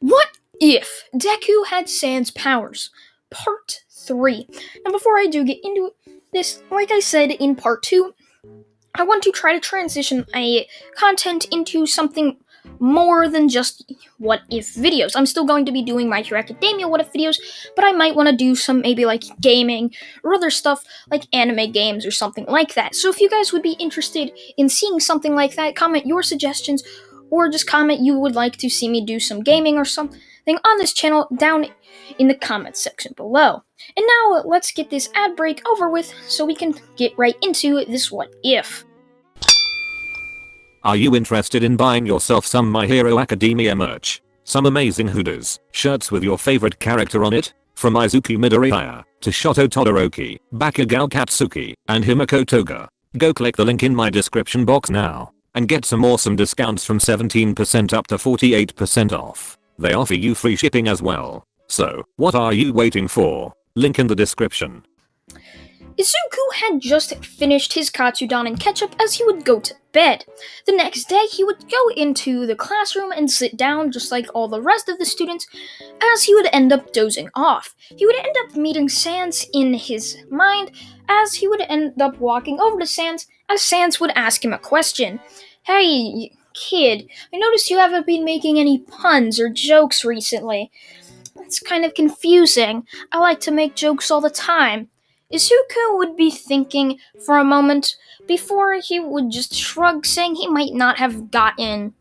What if Deku had Sans powers? Part 3. Now, before I do get into this, like I said in Part 2, I want to try to transition a content into something more than just what if videos. I'm still going to be doing My Hero Academia what if videos, but I might want to do some maybe like gaming or other stuff like anime games or something like that. So if you guys would be interested in seeing something like that, comment your suggestions or just comment you would like to see me do some gaming or something on this channel down in the comments section below. And now let's get this ad break over with so we can get right into this what if. Are you interested in buying yourself some My Hero Academia merch? Some amazing hoodies, shirts with your favorite character on it? From Izuku Midoriya to Shoto Todoroki, Bakugo Katsuki, and Himiko Toga. Go click the link in my description box now and get some awesome discounts from 17% up to 48% off. They offer you free shipping as well. So, what are you waiting for? Link in the description. Izuku had just finished his Katsudon and ketchup as he would go to bed. The next day, he would go into the classroom and sit down just like all the rest of the students, as he would end up dozing off. He would end up meeting Sans in his mind, as he would end up walking over to Sans, as Sans would ask him a question. "Hey, kid, I noticed you haven't been making any puns or jokes recently. It's kind of confusing. I like to make jokes all the time." Izuku would be thinking for a moment before he would just shrug, saying he might not have gotten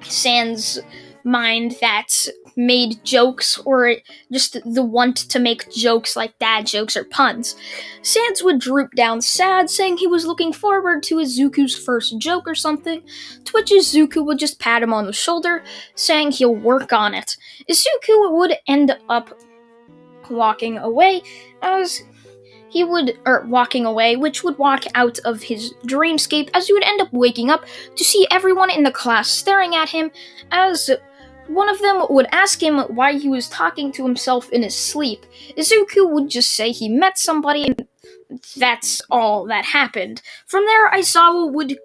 Sans' mind that made jokes or just the want to make jokes like dad jokes or puns. Sans would droop down sad, saying he was looking forward to Izuku's first joke or something, to which Izuku would just pat him on the shoulder, saying he'll work on it. Izuku would end up walking away which would walk out of his dreamscape, as he would end up waking up to see everyone in the class staring at him, as one of them would ask him why he was talking to himself in his sleep. Izuku would just say he met somebody and that's all that happened. From there, Aizawa would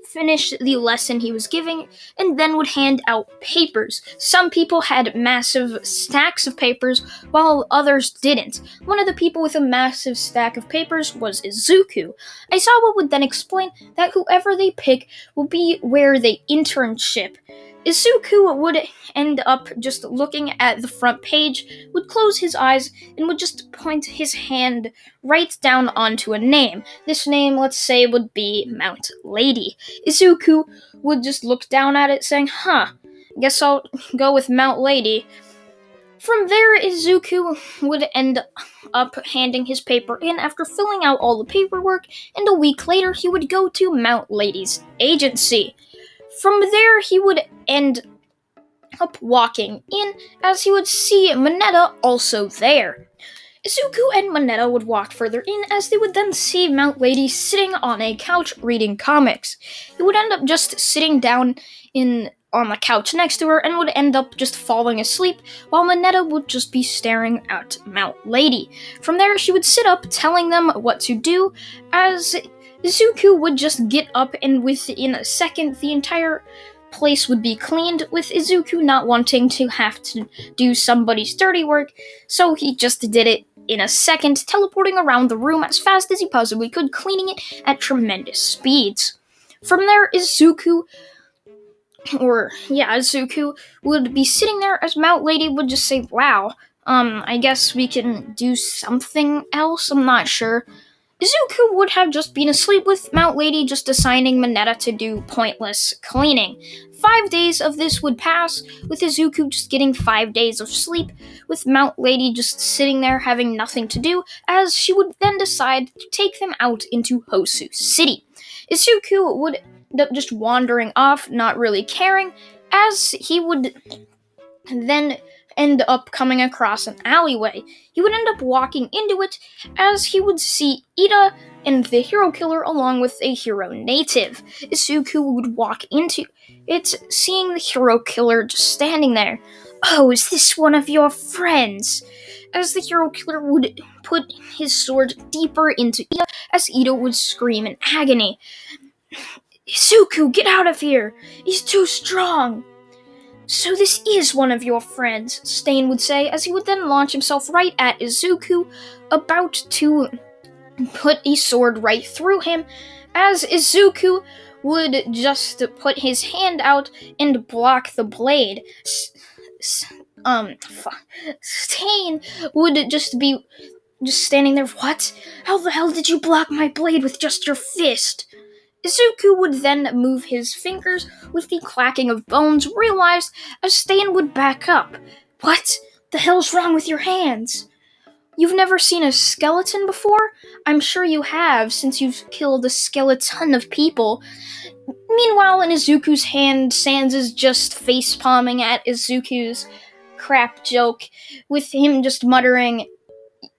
finish the lesson he was giving and then would hand out papers. Some people had massive stacks of papers while others didn't. One of the people with a massive stack of papers was Izuku. Aizawa would then explain that whoever they pick will be where they internship. Izuku would end up just looking at the front page, would close his eyes, and would just point his hand right down onto a name. This name, let's say, would be Mount Lady. Izuku would just look down at it, saying, guess I'll go with Mount Lady. From there, Izuku would end up handing his paper in after filling out all the paperwork, and a week later, he would go to Mount Lady's agency. From there, he would end up walking in, as he would see Mineta also there. Izuku and Mineta would walk further in, as they would then see Mount Lady sitting on a couch reading comics. He would end up just sitting down on the couch next to her and would end up just falling asleep, while Mineta would just be staring at Mount Lady. From there, she would sit up, telling them what to do, as Izuku would just get up, and within a second, the entire place would be cleaned, with Izuku not wanting to have to do somebody's dirty work, so he just did it in a second, teleporting around the room as fast as he possibly could, cleaning it at tremendous speeds. From there, Izuku would be sitting there as Mount Lady would just say, "Wow, I guess we can do something else, I'm not sure." Izuku would have just been asleep, with Mount Lady just assigning Mineta to do pointless cleaning. 5 days of this would pass, with Izuku just getting 5 days of sleep, with Mount Lady just sitting there having nothing to do, as she would then decide to take them out into Hosu City. Izuku would end up just wandering off, not really caring, as he would then end up coming across an alleyway. He would end up walking into it, as he would see Ida and the hero killer along with a hero native. Izuku would walk into it, seeing the hero killer just standing there. "Oh, is this one of your friends?" As the hero killer would put his sword deeper into Ida, as Ida would scream in agony. "Izuku, get out of here! He's too strong!" So this is one of your friends, Stain would say, as he would then launch himself right at Izuku, about to put a sword right through him, as Izuku would just put his hand out and block the blade. Stain would just be standing there. What? How the hell did you block my blade with just your fist? Izuku would then move his fingers with the clacking of bones, realized as Stain would back up. What the hell's wrong with your hands? You've never seen a skeleton before? I'm sure you have, since you've killed a skeleton of people. Meanwhile, in Izuku's hand, Sans is just face-palming at Izuku's crap joke, with him just muttering,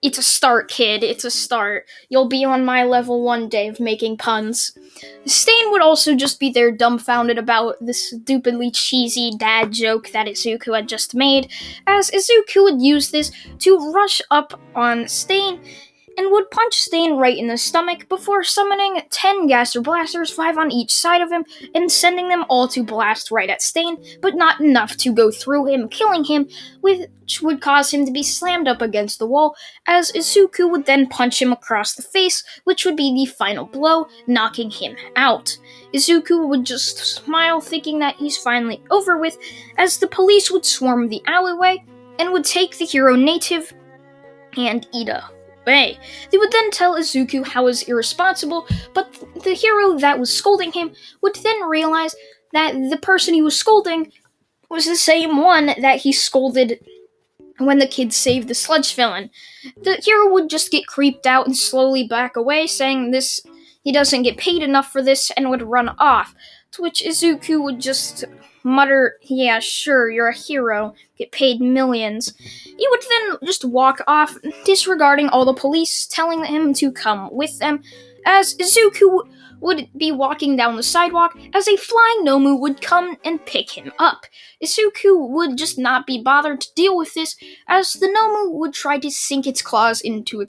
"It's a start, kid, it's a start. You'll be on my level one day of making puns." Stain would also just be there dumbfounded about this stupidly cheesy dad joke that Izuku had just made, as Izuku would use this to rush up on Stain and would punch Stain right in the stomach before summoning 10 Gaster Blasters, 5 on each side of him, and sending them all to blast right at Stain, but not enough to go through him, killing him, which would cause him to be slammed up against the wall, as Izuku would then punch him across the face, which would be the final blow, knocking him out. Izuku would just smile, thinking that he's finally over with, as the police would swarm the alleyway and would take the hero native and Ida away. They would then tell Izuku how it was irresponsible, but the hero that was scolding him would then realize that the person he was scolding was the same one that he scolded when the kids saved the sludge villain. The hero would just get creeped out and slowly back away, saying he doesn't get paid enough for this, and would run off. To which Izuku would just mutter, "Yeah, sure, you're a hero, get paid millions." He would then just walk off, disregarding all the police telling him to come with them, as Izuku would be walking down the sidewalk as a flying Nomu would come and pick him up. Izuku would just not be bothered to deal with this, as the Nomu would try to sink its claws into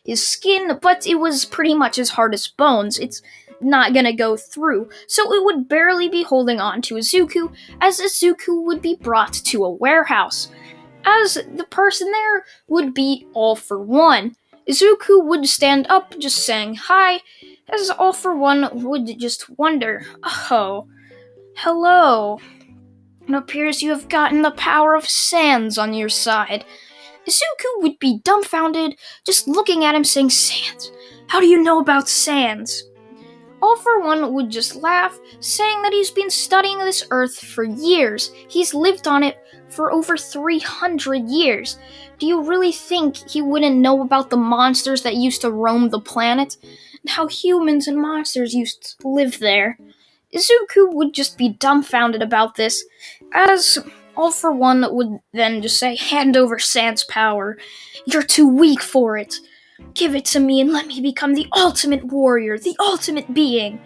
his skin, but it was pretty much as hard as bones. It's not gonna go through, so it would barely be holding on to Izuku, as Izuku would be brought to a warehouse. As the person there would be All For One. Izuku would stand up, just saying hi, as All For One would just wonder, "Oh, hello. It appears you have gotten the power of Sans on your side." Izuku would be dumbfounded, just looking at him saying, "Sans? How do you know about Sans?" All For One would just laugh, saying that he's been studying this earth for years. He's lived on it for over 300 years. Do you really think he wouldn't know about the monsters that used to roam the planet? And how humans and monsters used to live there? Izuku would just be dumbfounded about this, as All For One would then just say, "Hand over Sans power. You're too weak for it. Give it to me and let me become the ultimate warrior, the ultimate being."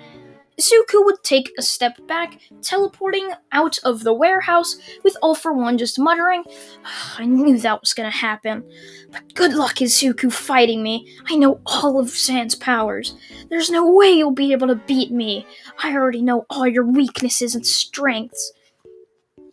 Izuku would take a step back, teleporting out of the warehouse, with All For One just muttering, "I knew that was gonna happen. But good luck, Izuku, fighting me. I know all of Sans' powers. There's no way you'll be able to beat me. I already know all your weaknesses and strengths."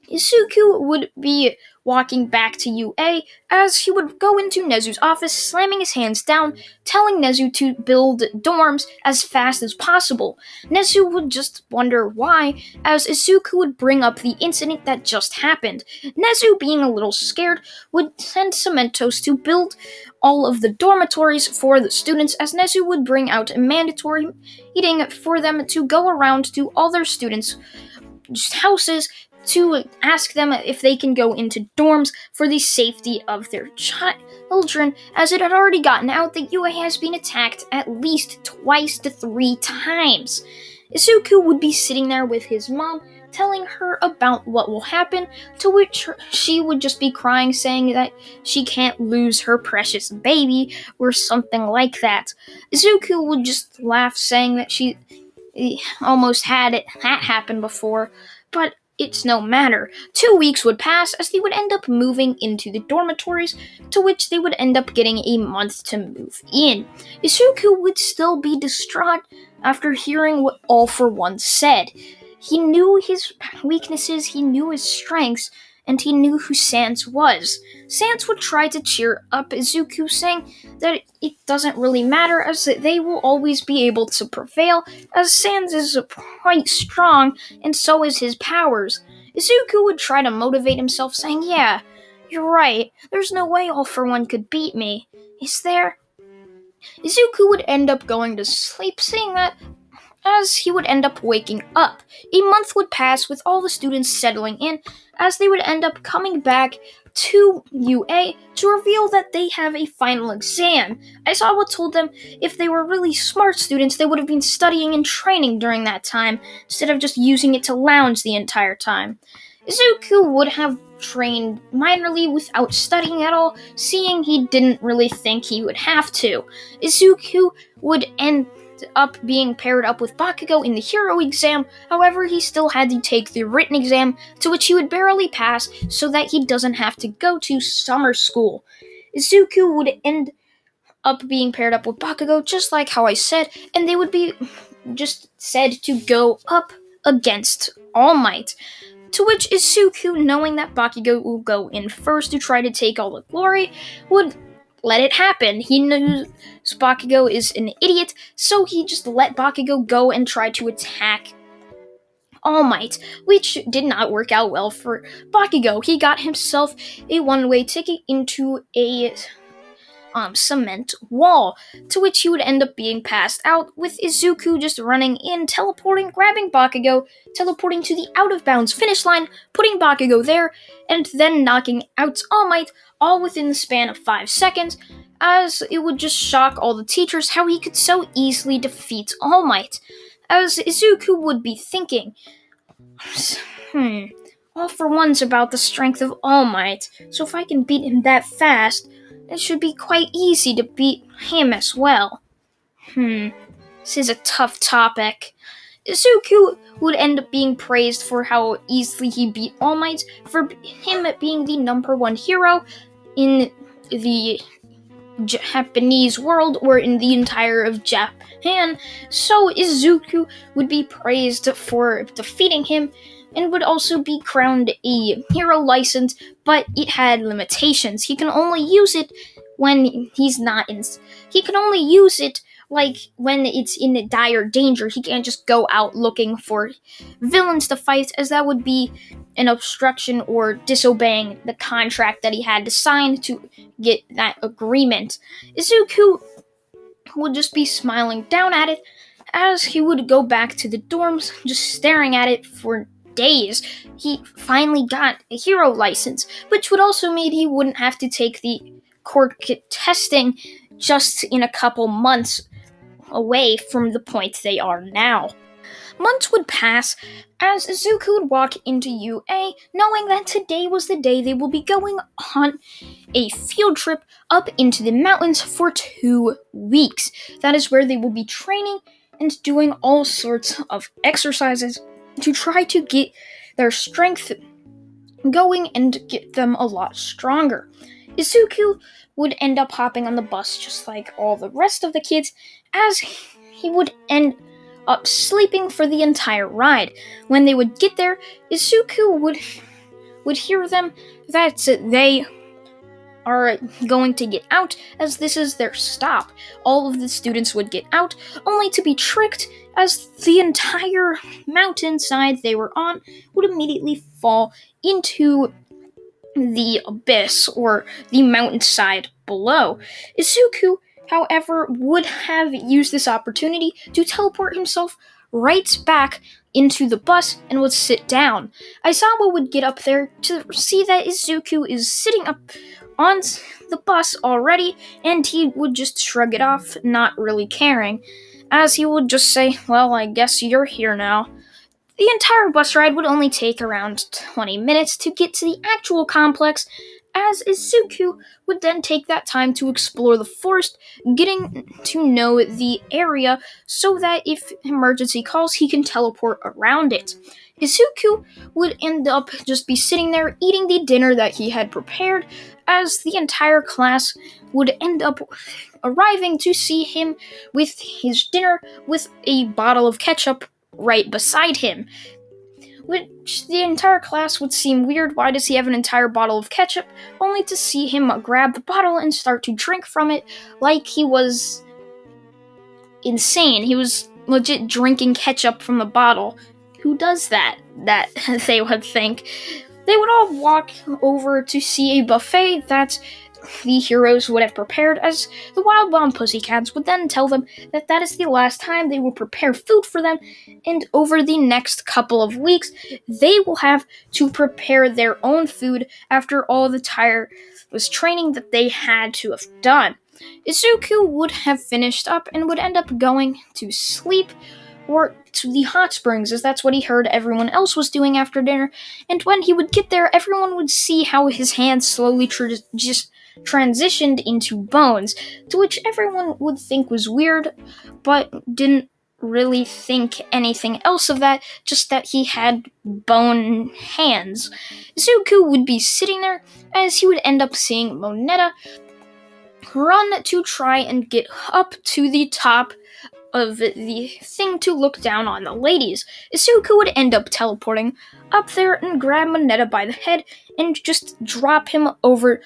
Izuku would be walking back to UA as he would go into Nezu's office, slamming his hands down, telling Nezu to build dorms as fast as possible. Nezu would just wonder why, as Izuku would bring up the incident that just happened. Nezu, being a little scared, would send Cementos to build all of the dormitories for the students, as Nezu would bring out a mandatory meeting for them to go around to all their students' houses to ask them if they can go into dorms for the safety of their children, as it had already gotten out that UA has been attacked at least twice to 3 times. Izuku would be sitting there with his mom, telling her about what will happen, to which she would just be crying, saying that she can't lose her precious baby, or something like that. Izuku would just laugh, saying that she almost had that happen before, but it's no matter. 2 weeks would pass as they would end up moving into the dormitories, to which they would end up getting a month to move in. Izuku would still be distraught after hearing what All For One said. He knew his weaknesses, he knew his strengths, and he knew who Sans was. Sans would try to cheer up Izuku, saying that it doesn't really matter as they will always be able to prevail, as Sans is quite strong and so is his powers. Izuku would try to motivate himself, saying, "Yeah, you're right, there's no way All For One could beat me. Is there?" Izuku would end up going to sleep, saying that as he would end up waking up. A month would pass with all the students settling in, as they would end up coming back to UA to reveal that they have a final exam. Aizawa told them if they were really smart students, they would have been studying and training during that time, instead of just using it to lounge the entire time. Izuku would have trained minorly without studying at all, seeing he didn't really think he would have to. Izuku would end up being paired up with Bakugo in the hero exam. However, he still had to take the written exam, to which he would barely pass, so that he doesn't have to go to summer school. Izuku would end up being paired up with Bakugo, just like how I said, and they would be just said to go up against All Might. To which Izuku, knowing that Bakugo will go in first to try to take all the glory, would let it happen. He knows Bakugo is an idiot, so he just let Bakugo go and try to attack All Might, which did not work out well for Bakugo. He got himself a one-way ticket into a cement wall, to which he would end up being passed out, with Izuku just running in, teleporting, grabbing Bakugo, teleporting to the out-of-bounds finish line, putting Bakugo there, and then knocking out All Might, all within the span of 5 seconds, as it would just shock all the teachers how he could so easily defeat All Might. As Izuku would be thinking, All For One's about the strength of All Might, so if I can beat him that fast, it should be quite easy to beat him as well. This is a tough topic. Izuku would end up being praised for how easily he beat All Might, for him being the number one hero in the Japanese world, or in the entire of Japan. So Izuku would be praised for defeating him, and would also be crowned a hero license, but it had limitations. He can only use it when he's not in. He can only use it like when it's in dire danger. He can't just go out looking for villains to fight, as that would be an obstruction or disobeying the contract that he had to sign to get that agreement. Izuku would just be smiling down at it as he would go back to the dorms, just staring at it for days. He finally got a hero license, which would also mean he wouldn't have to take the court testing just in a couple months away from the point they are now. Months would pass as Izuku would walk into UA, knowing that today was the day they will be going on a field trip up into the mountains for 2 weeks. That is where they will be training and doing all sorts of exercises to try to get their strength going and get them a lot stronger. Izuku would end up hopping on the bus just like all the rest of the kids, as he would end up sleeping for the entire ride. When they would get there, Izuku would hear them that they are going to get out, as this is their stop. All of the students would get out, only to be tricked, as the entire mountainside they were on would immediately fall into the abyss, or the mountainside below. Izuku, however, would have used this opportunity to teleport himself right back into the bus and would sit down. Aizawa would get up there to see that Izuku is sitting up on the bus already, and he would just shrug it off, not really caring, as he would just say, "Well, I guess you're here now." The entire bus ride would only take around 20 minutes to get to the actual complex, as Izuku would then take that time to explore the forest, getting to know the area so that if emergency calls, he can teleport around it. Izuku would end up just be sitting there eating the dinner that he had prepared, as the entire class would end up arriving to see him with his dinner with a bottle of ketchup right beside him. which the entire class would seem weird. Why does he have an entire bottle of ketchup? Only to see him grab the bottle and start to drink from it like he was insane. He was legit drinking ketchup from the bottle. Who does that? That they would think. They would all walk over to see a buffet that the heroes would have prepared, as the Wild Bomb Pussycats would then tell them that that is the last time they will prepare food for them, and over the next couple of weeks, they will have to prepare their own food after all the tireless training that they had to have done. Izuku would have finished up and would end up going to sleep or to the hot springs, as that's what he heard everyone else was doing after dinner, and when he would get there, everyone would see how his hands slowly just transitioned into bones, to which everyone would think was weird, but didn't really think anything else of that, just that he had bone hands. Zuko would be sitting there as he would end up seeing Moneta run to try and get up to the top of the thing to look down on the ladies. Izuku would end up teleporting up there and grab Moneta by the head and just drop him over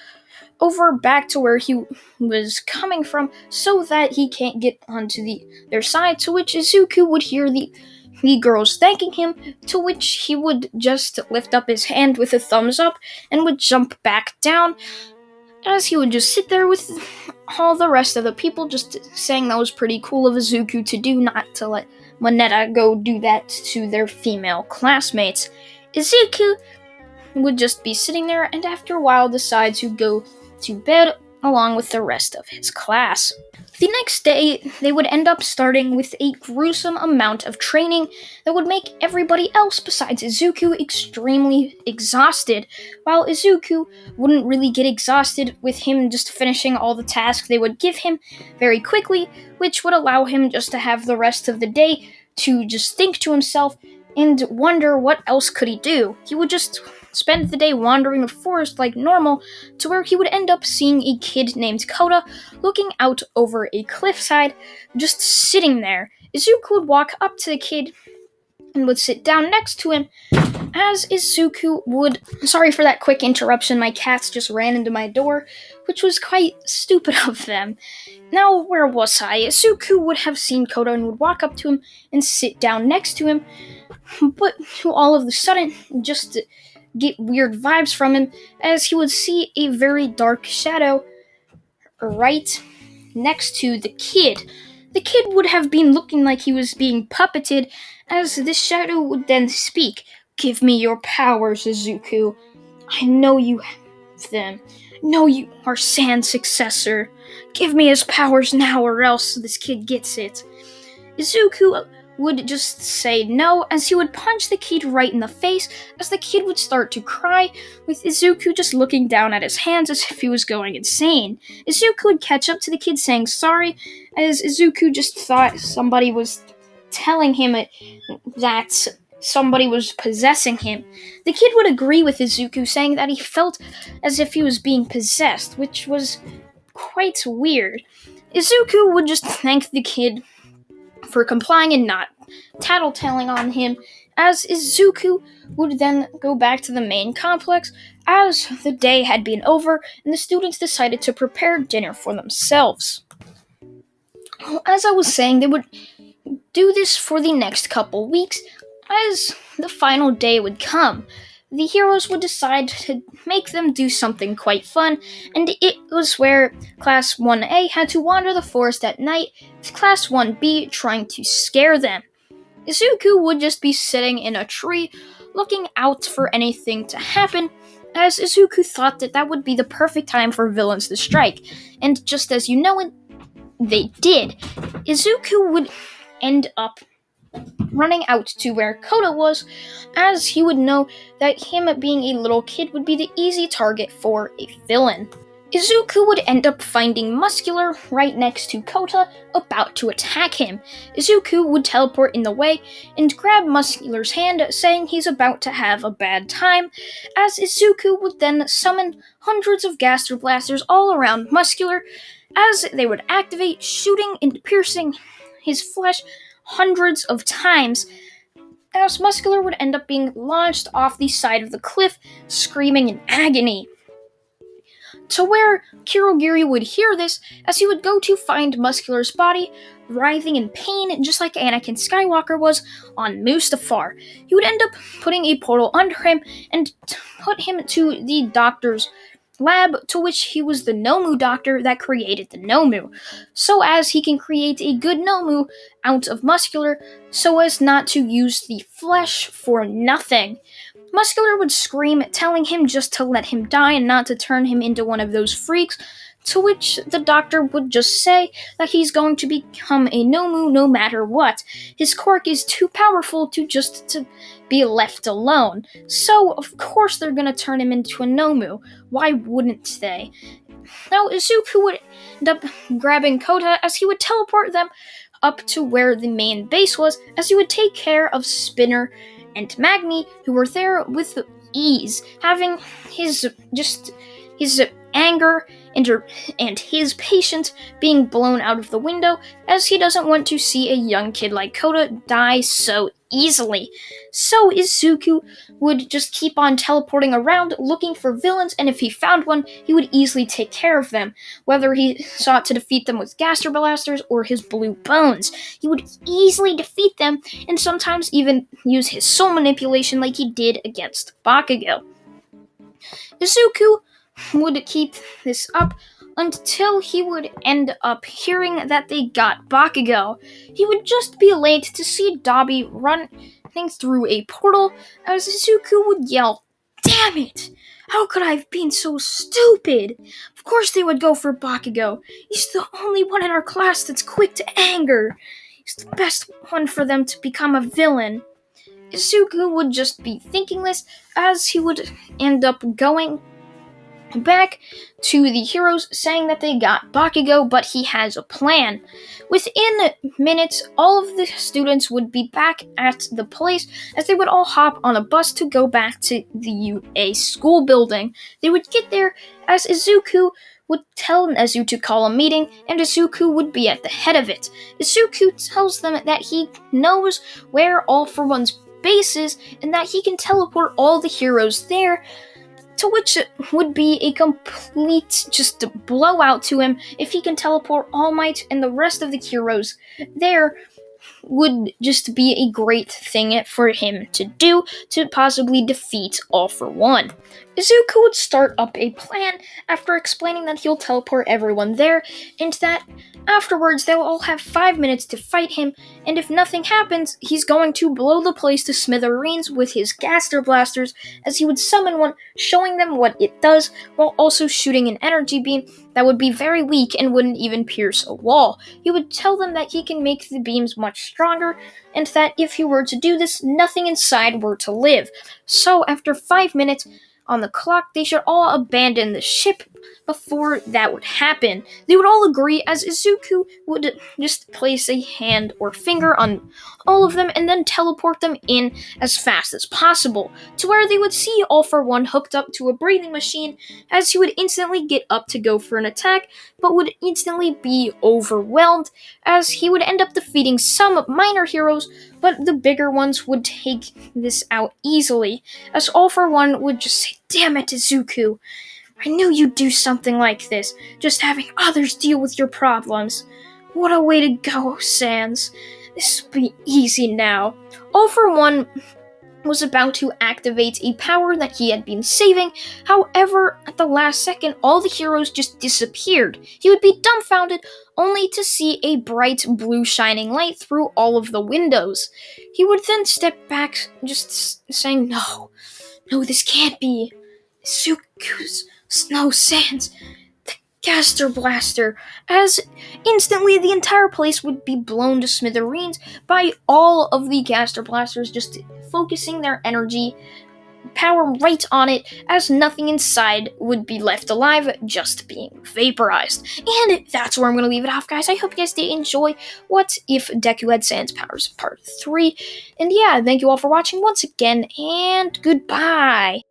back to where he was coming from so that he can't get onto their side, to which Izuku would hear the girls thanking him, to which he would just lift up his hand with a thumbs up and would jump back down, as he would just sit there with all the rest of the people just saying that was pretty cool of Izuku to do, not to let Moneta go do that to their female classmates. Izuku would just be sitting there and after a while decide to go to bed along with the rest of his class. The next day, they would end up starting with a gruesome amount of training that would make everybody else besides Izuku extremely exhausted, while Izuku wouldn't really get exhausted with him just finishing all the tasks they would give him very quickly, which would allow him just to have the rest of the day to just think to himself and wonder what else could he do. He would just spend the day wandering the forest like normal, to where he would end up seeing a kid named Kota looking out over a cliffside, just sitting there. Izuku would walk up to the kid and would sit down next to him, as Izuku would... Sorry for that quick interruption, my cats just ran into my door, which was quite stupid of them. Now, where was I? Izuku would have seen Kota and would walk up to him and sit down next to him, but all of a sudden, just get weird vibes from him, as he would see a very dark shadow right next to the kid. The kid would have been looking like he was being puppeted, as this shadow would then speak. "Give me your powers, Izuku. I know you have them. Know you are Sand's successor. Give me his powers now, or else this kid gets it." Izuku would just say no, as he would punch the kid right in the face, as the kid would start to cry, with Izuku just looking down at his hands as if he was going insane. Izuku would catch up to the kid saying sorry, as Izuku just thought somebody was telling him that somebody was possessing him. The kid would agree with Izuku, saying that he felt as if he was being possessed, which was quite weird. Izuku would just thank the kid for complying and not tattletelling on him, as Izuku would then go back to the main complex, as the day had been over and the students decided to prepare dinner for themselves. As I was saying, they would do this for the next couple weeks, as the final day would come. The heroes would decide to make them do something quite fun, and it was where Class 1A had to wander the forest at night, with Class 1B trying to scare them. Izuku would just be sitting in a tree, looking out for anything to happen, as Izuku thought that that would be the perfect time for villains to strike, and just as you know it, they did. Izuku would end up running out to where Kota was, as he would know that him being a little kid would be the easy target for a villain. Izuku would end up finding Muscular right next to Kota, about to attack him. Izuku would teleport in the way and grab Muscular's hand, saying he's about to have a bad time, as Izuku would then summon hundreds of Gaster Blasters all around Muscular, as they would activate, shooting and piercing his flesh hundreds of times, as Muscular would end up being launched off the side of the cliff, screaming in agony. To where Kirogiri would hear this, as he would go to find Muscular's body, writhing in pain just like Anakin Skywalker was on Mustafar. He would end up putting a portal under him and put him to the doctor's lab, to which he was the Nomu doctor that created the Nomu, so as he can create a good Nomu out of Muscular, so as not to use the flesh for nothing. Muscular would scream, telling him just to let him die and not to turn him into one of those freaks, to which the doctor would just say that he's going to become a Nomu no matter what. His quirk is too powerful to be left alone. So, of course they're gonna turn him into a Nomu. Why wouldn't they? Now, Izuku would end up grabbing Kota as he would teleport them up to where the main base was, as he would take care of Spinner and Magni, who were there with ease, having his anger and his patience being blown out of the window, as he doesn't want to see a young kid like Kota die so easily. So Izuku would just keep on teleporting around looking for villains, and if he found one, he would easily take care of them, whether he sought to defeat them with Gaster Blasters or his blue bones. He would easily defeat them, and sometimes even use his soul manipulation like he did against Bakugo. Izuku would keep this up until he would end up hearing that they got Bakugo. He would just be late to see Dabi running through a portal, as Izuku would yell, "Damn it! How could I have been so stupid? Of course they would go for Bakugo. He's the only one in our class that's quick to anger. He's the best one for them to become a villain." Izuku would just be thinking this, as he would end up going back to the heroes, saying that they got Bakugo, but he has a plan. Within minutes, all of the students would be back at the place, as they would all hop on a bus to go back to the UA school building. They would get there as Izuku would tell Nezu to call a meeting, and Izuku would be at the head of it. Izuku tells them that he knows where All For One's base is, and that he can teleport all the heroes there, to which it would be a complete just blowout to him if he can teleport All Might and the rest of the heroes there. Would just be a great thing for him to do to possibly defeat All For One. Izuku would start up a plan after explaining that he'll teleport everyone there, and that afterwards they'll all have 5 minutes to fight him, and if nothing happens, he's going to blow the place to smithereens with his Gaster Blasters, as he would summon one, showing them what it does, while also shooting an energy beam that would be very weak and wouldn't even pierce a wall. He would tell them that he can make the beams much stronger, and that if he were to do this, nothing inside were to live. So after 5 minutes on the clock, they should all abandon the ship before that would happen. They would all agree, as Izuku would just place a hand or finger on all of them and then teleport them in as fast as possible, to where they would see All For One hooked up to a breathing machine, as he would instantly get up to go for an attack, but would instantly be overwhelmed, as he would end up defeating some minor heroes, but the bigger ones would take this out easily, as All For One would just say, "Damn it, Izuku. I knew you'd do something like this, just having others deal with your problems. What a way to go, Sans. This will be easy now." All For One was about to activate a power that he had been saving. However, at the last second, all the heroes just disappeared. He would be dumbfounded, only to see a bright blue shining light through all of the windows. He would then step back, just saying, No, this can't be. Izuku's Snow Sands, the Gaster Blaster," as instantly the entire place would be blown to smithereens by all of the Gaster Blasters just focusing their energy power right on it, as nothing inside would be left alive, just being vaporized. And that's where I'm going to leave it off, guys. I hope you guys did enjoy What If Deku Had Sans Powers Part 3. And yeah, thank you all for watching once again, and goodbye.